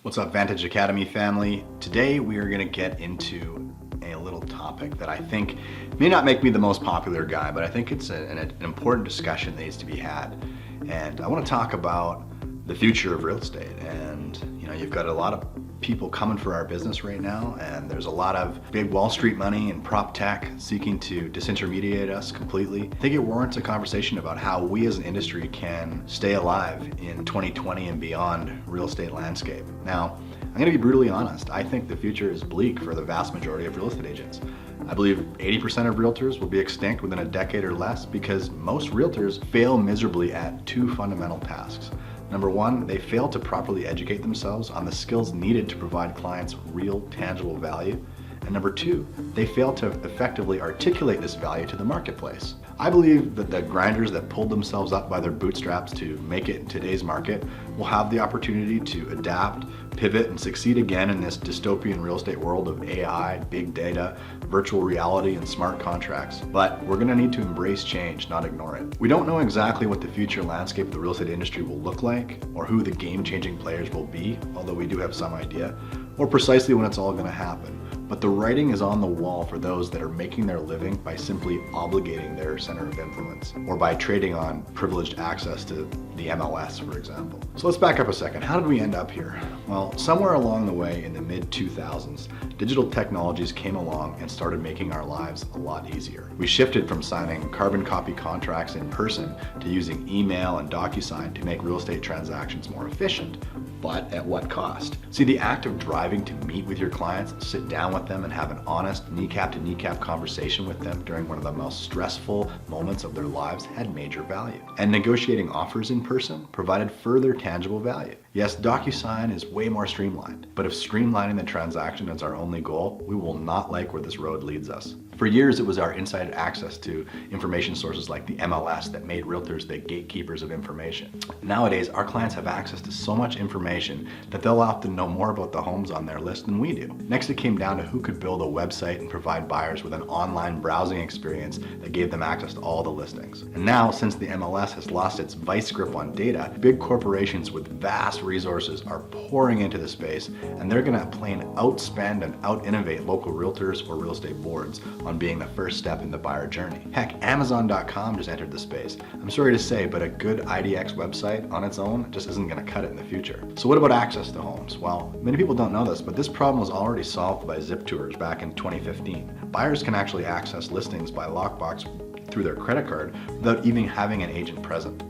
What's up, Vantage Academy family? Today we are going to get into a little topic that I think may not make me the most popular guy, but I think it's an important discussion that needs to be had. And I want to talk about the future of real estate. And you've got a lot of people coming for our business right now, and there's a lot of big Wall Street money and prop tech seeking to disintermediate us completely. I think it warrants a conversation about how we as an industry can stay alive in 2020 and beyond real estate landscape. Now, I'm going to be brutally honest. I think the future is bleak for the vast majority of real estate agents. I believe 80% of realtors will be extinct within a decade or less because most realtors fail miserably at two fundamental tasks. Number one, they fail to properly educate themselves on the skills needed to provide clients real, tangible value. And number two, they fail to effectively articulate this value to the marketplace. I believe that the grinders that pulled themselves up by their bootstraps to make it in today's market will have the opportunity to adapt, pivot, and succeed again in this dystopian real estate world of AI, big data, virtual reality, and smart contracts. But we're going to need to embrace change, not ignore it. We don't know exactly what the future landscape of the real estate industry will look like, or who the game-changing players will be, although we do have some idea, or precisely when it's all going to happen. But the writing is on the wall for those that are making their living by simply obligating their center of influence, or by trading on privileged access to the MLS, for example. So let's back up a second. How did we end up here? Well, somewhere along the way in the mid-2000s, digital technologies came along and started making our lives a lot easier. We shifted from signing carbon copy contracts in person to using email and DocuSign to make real estate transactions more efficient. But at what cost? See, the act of driving to meet with your clients, sit down with them and have an honest kneecap to kneecap conversation with them during one of the most stressful moments of their lives had major value. And negotiating offers in person provided further tangible value. Yes, DocuSign is way more streamlined, but if streamlining the transaction is our only goal, we will not like where this road leads us. For years, it was our inside access to information sources like the MLS that made realtors the gatekeepers of information. Nowadays, our clients have access to so much information that they'll often know more about the homes on their list than we do. Next, it came down to who could build a website and provide buyers with an online browsing experience that gave them access to all the listings. And now, since the MLS has lost its vice grip on data, big corporations with vast resources are pouring into the space, and they're going to plain outspend and out-innovate local realtors or real estate boards on being the first step in the buyer journey. Heck, Amazon.com just entered the space. I'm sorry to say, but a good IDX website on its own just isn't going to cut it in the future. So what about access to homes? Well, many people don't know this, but this problem was already solved by Zip Tours back in 2015. Buyers can actually access listings by lockbox through their credit card without even having an agent present.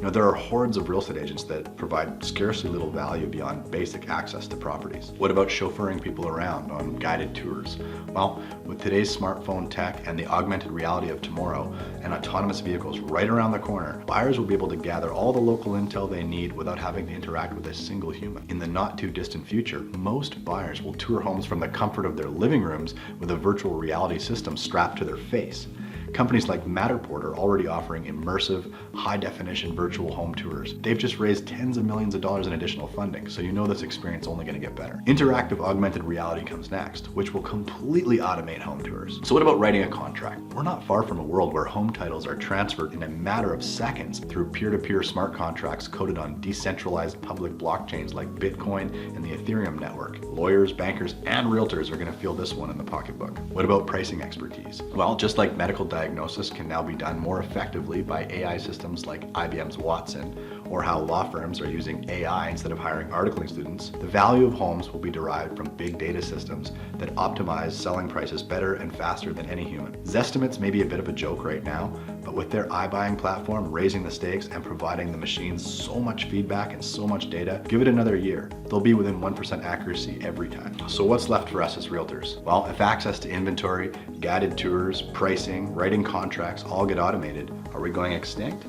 There are hordes of real estate agents that provide scarcely little value beyond basic access to properties. What about chauffeuring people around on guided tours? Well, with today's smartphone tech and the augmented reality of tomorrow and autonomous vehicles right around the corner, buyers will be able to gather all the local intel they need without having to interact with a single human. In the not too distant future, most buyers will tour homes from the comfort of their living rooms with a virtual reality system strapped to their face. Companies like Matterport are already offering immersive, high-definition virtual home tours. They've just raised tens of millions of dollars in additional funding, so this experience is only going to get better. Interactive augmented reality comes next, which will completely automate home tours. So what about writing a contract? We're not far from a world where home titles are transferred in a matter of seconds through peer-to-peer smart contracts coded on decentralized public blockchains like Bitcoin and the Ethereum network. Lawyers, bankers, and realtors are going to feel this one in the pocketbook. What about pricing expertise? Well, just like medical diagnosis can now be done more effectively by AI systems like IBM's Watson, or how law firms are using AI instead of hiring articling students, the value of homes will be derived from big data systems that optimize selling prices better and faster than any human. Zestimates may be a bit of a joke right now, but with their iBuying platform raising the stakes and providing the machines so much feedback and so much data, give it another year. They'll be within 1% accuracy every time. So what's left for us as realtors? Well, if access to inventory, guided tours, pricing, writing contracts all get automated, are we going extinct?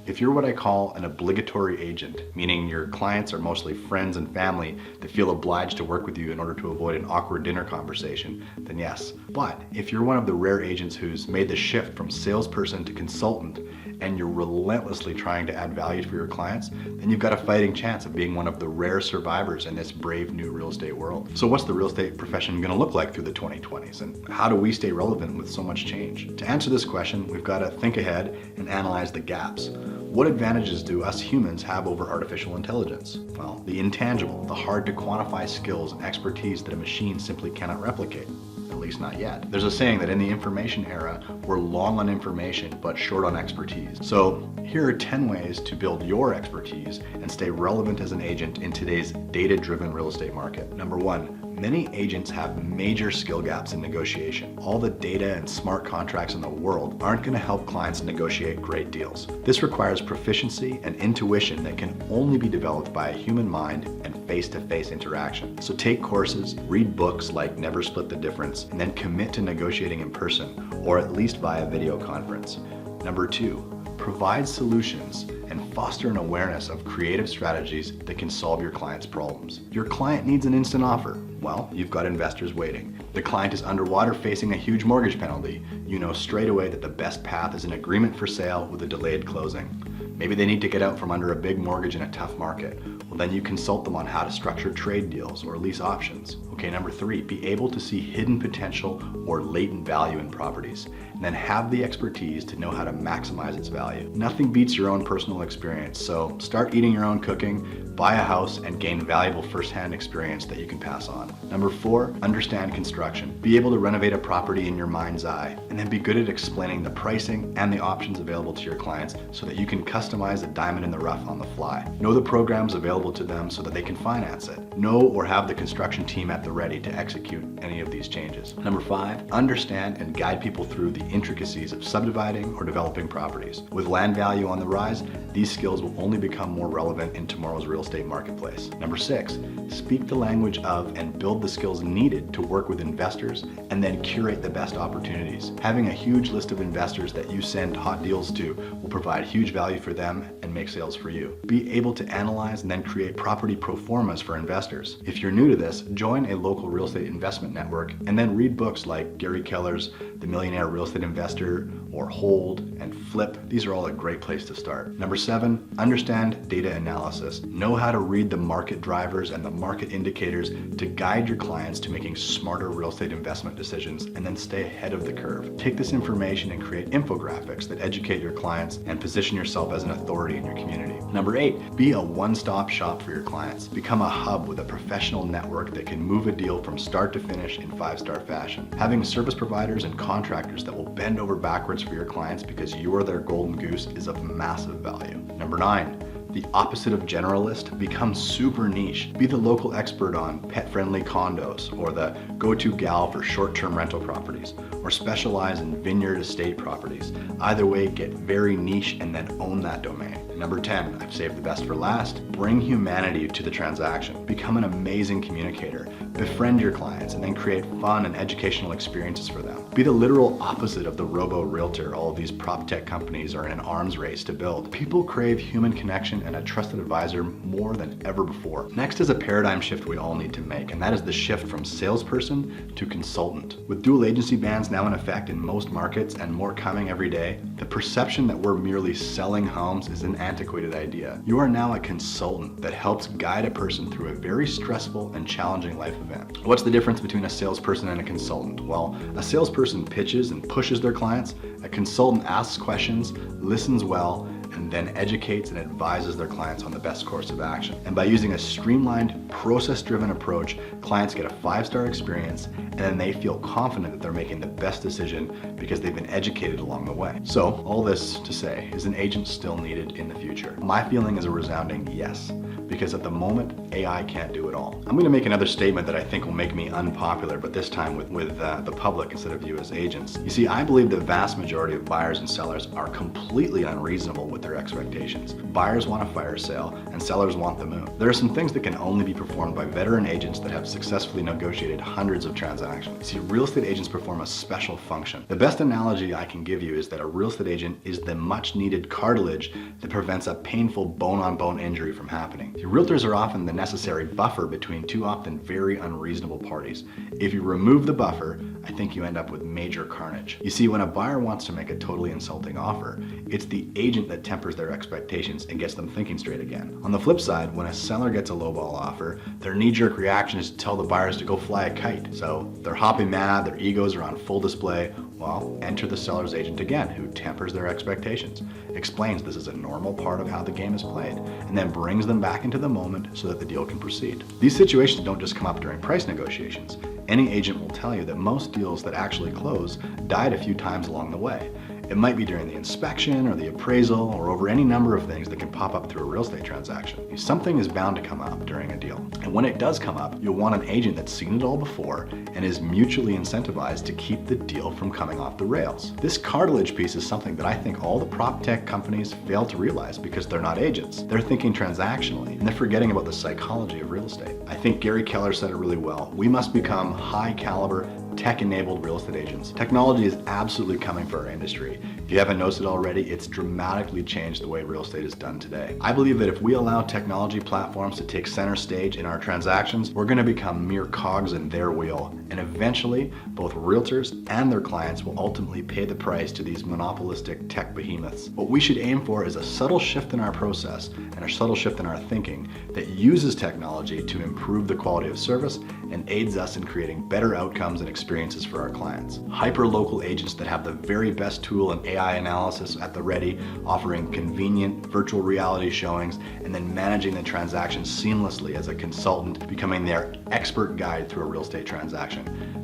If you're what I call an obligatory agent, meaning your clients are mostly friends and family that feel obliged to work with you in order to avoid an awkward dinner conversation, then yes. But if you're one of the rare agents who's made the shift from salesperson to consultant and you're relentlessly trying to add value for your clients, then you've got a fighting chance of being one of the rare survivors in this brave new real estate world. So what's the real estate profession going to look like through the 2020s? And how do we stay relevant with so much change? To answer this question, we've got to think ahead and analyze the gaps. What advantages do us humans have over artificial intelligence? Well, the intangible, the hard to quantify skills and expertise that a machine simply cannot replicate. At least not yet. There's a saying that in the information era, we're long on information but short on expertise. So here are 10 ways to build your expertise and stay relevant as an agent in today's data-driven real estate market. Number 1, many agents have major skill gaps in negotiation. All the data and smart contracts in the world aren't going to help clients negotiate great deals. This requires proficiency and intuition that can only be developed by a human mind and face-to-face interaction. So take courses, read books like Never Split the Difference, and then commit to negotiating in person or at least via video conference. Number 2, provide solutions and foster an awareness of creative strategies that can solve your client's problems. Your client needs an instant offer. Well, you've got investors waiting. The client is underwater facing a huge mortgage penalty. You know straight away that the best path is an agreement for sale with a delayed closing. Maybe they need to get out from under a big mortgage in a tough market. Well, then you consult them on how to structure trade deals or lease options. Okay, number 3, be able to see hidden potential or latent value in properties, and then have the expertise to know how to maximize its value. Nothing beats your own personal experience, so start eating your own cooking, buy a house, and gain valuable first-hand experience that you can pass on. Number 4, understand construction. Be able to renovate a property in your mind's eye, and then be good at explaining the pricing and the options available to your clients so that you can customize a diamond in the rough on the fly. Know the programs available to them so that they can finance it. Know or have the construction team at the ready to execute any of these changes. Number 5, understand and guide people through the intricacies of subdividing or developing properties. With land value on the rise, these skills will only become more relevant in tomorrow's real estate marketplace. Number 6, speak the language of and build the skills needed to work with investors and then curate the best opportunities. Having a huge list of investors that you send hot deals to will provide huge value for them and make sales for you. Be able to analyze and then create property pro formas for investors. If you're new to this, join a local real estate investment network and then read books like Gary Keller's The Millionaire Real Estate Investor or Hold and Flip. These are all a great place to start. Number 7, understand data analysis. Know how to read the market drivers and the market indicators to guide your clients to making smarter real estate investment decisions and then stay ahead of the curve. Take this information and create infographics that educate your clients and position yourself as an authority in your community. Number 8, be a one-stop shop for your clients. Become a hub with a professional network that can move a deal from start to finish in 5-star fashion. Having service providers and contractors that will bend over backwards for your clients because you are their golden goose is of massive value. Number 9, the opposite of generalist, become super niche. Be the local expert on pet-friendly condos or the go-to gal for short-term rental properties or specialize in vineyard estate properties. Either way, get very niche and then own that domain. Number 10, I've saved the best for last. Bring humanity to the transaction. Become an amazing communicator. Befriend your clients and then create fun and educational experiences for them. Be the literal opposite of the robo-realtor all of these prop tech companies are in an arms race to build. People crave human connection and a trusted advisor more than ever before. Next is a paradigm shift we all need to make, and that is the shift from salesperson to consultant. With dual agency bans now in effect in most markets and more coming every day, the perception that we're merely selling homes is an antiquated idea. You are now a consultant that helps guide a person through a very stressful and challenging life event. What's the difference between a salesperson and a consultant? Well, a salesperson pitches and pushes their clients. A consultant asks questions, listens well, and then educates and advises their clients on the best course of action. And by using a streamlined, process-driven approach, clients get a 5-star experience and then they feel confident that they're making the best decision because they've been educated along the way. So all this to say, is an agent still needed in the future? My feeling is a resounding yes, because at the moment, AI can't do it all. I'm going to make another statement that I think will make me unpopular, but this time with the public instead of you as agents. You see, I believe the vast majority of buyers and sellers are completely unreasonable with their expectations. Buyers want a fire sale and sellers want the moon. There are some things that can only be performed by veteran agents that have successfully negotiated hundreds of transactions. See, real estate agents perform a special function. The best analogy I can give you is that a real estate agent is the much needed cartilage that prevents a painful bone-on-bone injury from happening. The realtors are often the necessary buffer between two often very unreasonable parties. If you remove the buffer, I think you end up with major carnage. You see, when a buyer wants to make a totally insulting offer, it's the agent that tempers their expectations and gets them thinking straight again. On the flip side, when a seller gets a lowball offer, their knee-jerk reaction is to tell the buyers to go fly a kite. So they're hopping mad, their egos are on full display. Well, enter the seller's agent again, who tempers their expectations, explains this is a normal part of how the game is played, and then brings them back into the moment so that the deal can proceed. These situations don't just come up during price negotiations. Any agent will tell you that most deals that actually close died a few times along the way. It might be during the inspection or the appraisal or over any number of things that can pop up through a real estate transaction. Something is bound to come up during a deal. And when it does come up, you'll want an agent that's seen it all before and is mutually incentivized to keep the deal from coming off the rails. This cartilage piece is something that I think all the prop tech companies fail to realize because they're not agents. They're thinking transactionally and they're forgetting about the psychology of real estate. I think Gary Keller said it really well. We must become high caliber, tech-enabled real estate agents. Technology is absolutely coming for our industry. If you haven't noticed it already, it's dramatically changed the way real estate is done today. I believe that if we allow technology platforms to take center stage in our transactions, we're going to become mere cogs in their wheel. And eventually, both realtors and their clients will ultimately pay the price to these monopolistic tech behemoths. What we should aim for is a subtle shift in our process and a subtle shift in our thinking that uses technology to improve the quality of service and aids us in creating better outcomes and experiences for our clients. Hyper-local agents that have the very best tool in AI analysis at the ready, offering convenient virtual reality showings, and then managing the transaction seamlessly as a consultant, becoming their expert guide through a real estate transaction.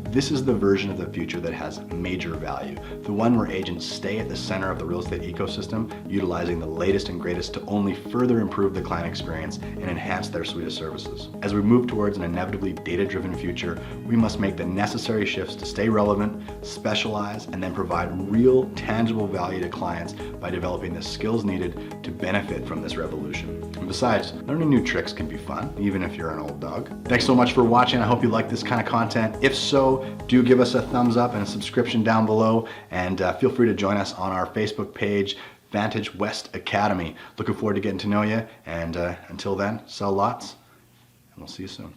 This is the version of the future that has major value, the one where agents stay at the center of the real estate ecosystem, utilizing the latest and greatest to only further improve the client experience and enhance their suite of services. As we move towards an inevitably data-driven future, we must make the necessary shifts to stay relevant, specialize, and then provide real, tangible value to clients by developing the skills needed to benefit from this revolution. And besides, learning new tricks can be fun, even if you're an old dog. Thanks so much for watching. I hope you like this kind of content. If so, do give us a thumbs up and a subscription down below, and feel free to join us on our Facebook page, Vantage West Academy. Looking forward to getting to know you, and until then, sell lots, and we'll see you soon.